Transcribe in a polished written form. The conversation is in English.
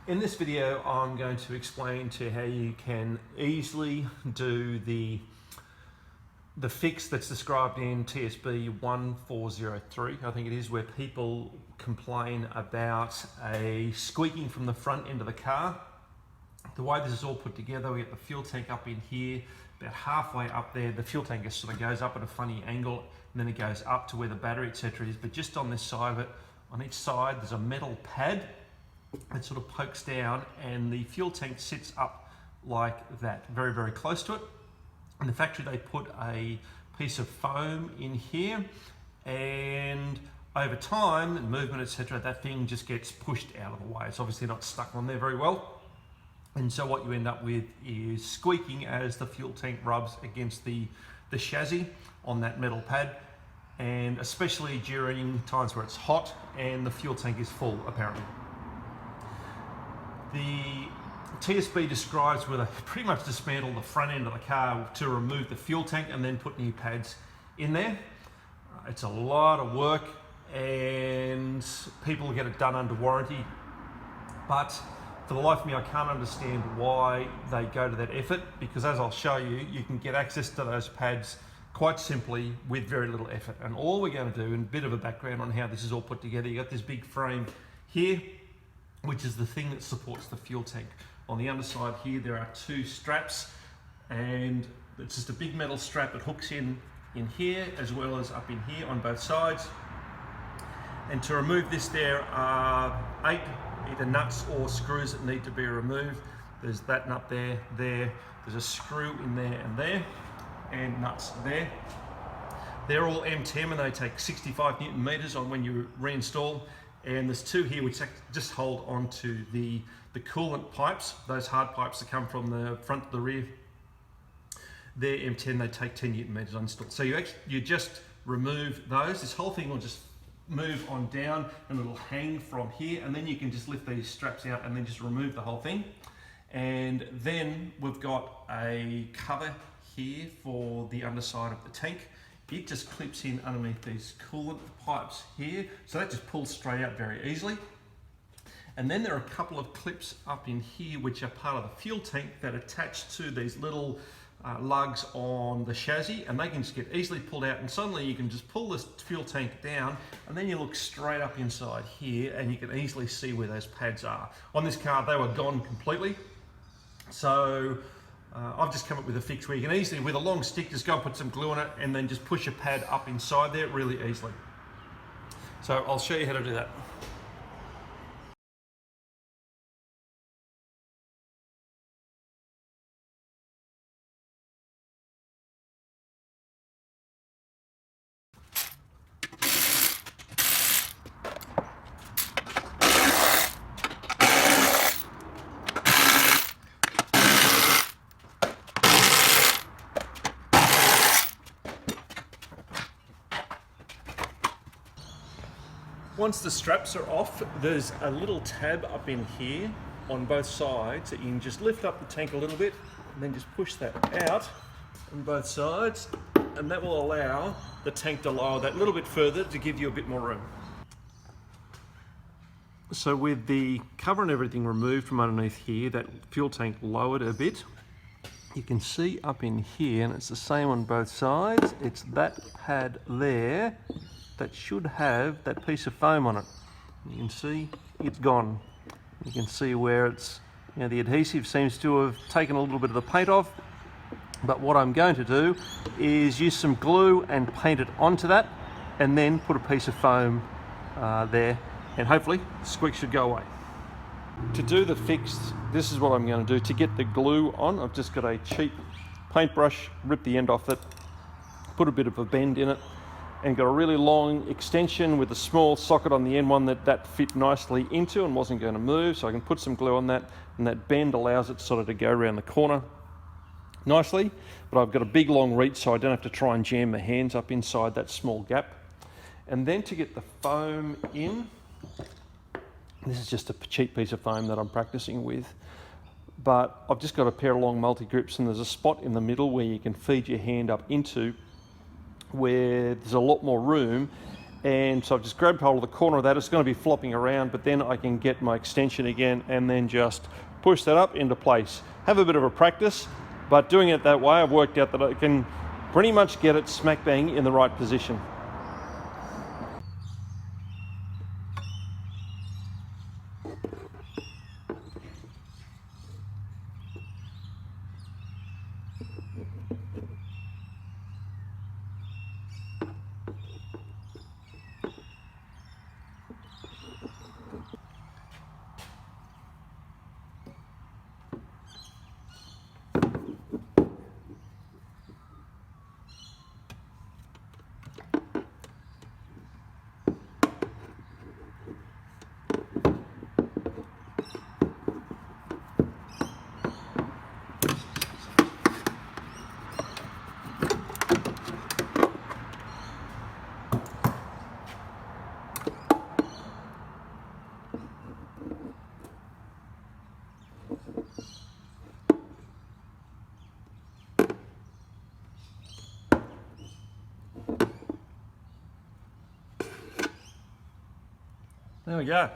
In this video, I'm going to explain to you how you can easily do the fix that's described in TSB 1403, I think it is, where people complain about a squeaking from the front end of the car. The way this is all put together, we get the fuel tank up in here, about halfway up there. The fuel tank sort of goes up at a funny angle, and then it goes up to where the battery, etc. is. But just on this side of it, on each side, there's a metal pad that sort of pokes down, and the fuel tank sits up like that, very, very close to it. In the factory, they put a piece of foam in here, and over time, and movement, etc., that thing just gets pushed out of the way. It's obviously not stuck on there very well. And so what you end up with is squeaking as the fuel tank rubs against the chassis on that metal pad, and especially during times where it's hot and the fuel tank is full, apparently. The TSB describes where they pretty much dismantle the front end of the car to remove the fuel tank and then put new pads in there. It's a lot of work, and people get it done under warranty, but for the life of me, I can't understand why they go to that effort, because as I'll show you, you can get access to those pads quite simply with very little effort. And all we're going to do, and a bit of a background on how this is all put together, you got this big frame here, which is the thing that supports the fuel tank. On the underside here, there are two straps, and it's just a big metal strap that hooks in here as well as up in here on both sides. And to remove this, there are 8 either nuts or screws that need to be removed. There's that nut there, there's a screw in there, and nuts there. They're all M10 and they take 65 Newton meters on when you reinstall. And there's 2 here which just hold onto the coolant pipes, those hard pipes that come from the front to the rear. They're M10, they take 10 Newton meters on install. So you just remove those. This whole thing will just move on down, and it'll hang from here, and then you can just lift these straps out and then just remove the whole thing. And then we've got a cover here for the underside of the tank. It just clips in underneath these coolant pipes here, so that just pulls straight out very easily. And then there are a couple of clips up in here which are part of the fuel tank that attach to these little lugs on the chassis, and they can just get easily pulled out, and suddenly you can just pull this fuel tank down, and then you look straight up inside here and you can easily see where those pads are. On this car, they were gone completely. So I've just come up with a fix where you can easily, with a long stick, just go and put some glue on it and then just push a pad up inside there really easily. So I'll show you how to do that. Once the straps are off, there's a little tab up in here on both sides that you can just lift up the tank a little bit and then just push that out on both sides, and that will allow the tank to lower that little bit further to give you a bit more room. So with the cover and everything removed from underneath here, that fuel tank lowered a bit. You can see up in here, and it's the same on both sides, it's that pad there that should have that piece of foam on it. You can see it's gone. You can see where it's, the adhesive seems to have taken a little bit of the paint off. But what I'm going to do is use some glue and paint it onto that, and then put a piece of foam there, and hopefully the squeak should go away. To do the fix, this is what I'm going to do. To get the glue on, I've just got a cheap paintbrush, rip the end off it, put a bit of a bend in it, and got a really long extension with a small socket on the end one that fit nicely into and wasn't going to move, so I can put some glue on that, and that bend allows it sort of to go around the corner nicely. But I've got a big long reach, so I don't have to try and jam my hands up inside that small gap. And then to get the foam in, this is just a cheap piece of foam that I'm practicing with, but I've just got a pair of long multi-grips, and there's a spot in the middle where you can feed your hand up into, where there's a lot more room, And so I've just grabbed hold of the corner of that. It's going to be flopping around, but then I can get my extension again and then just push that up into place. Have a bit of a practice, but doing it that way, I've worked out that I can pretty much get it smack bang in the right position. There we go.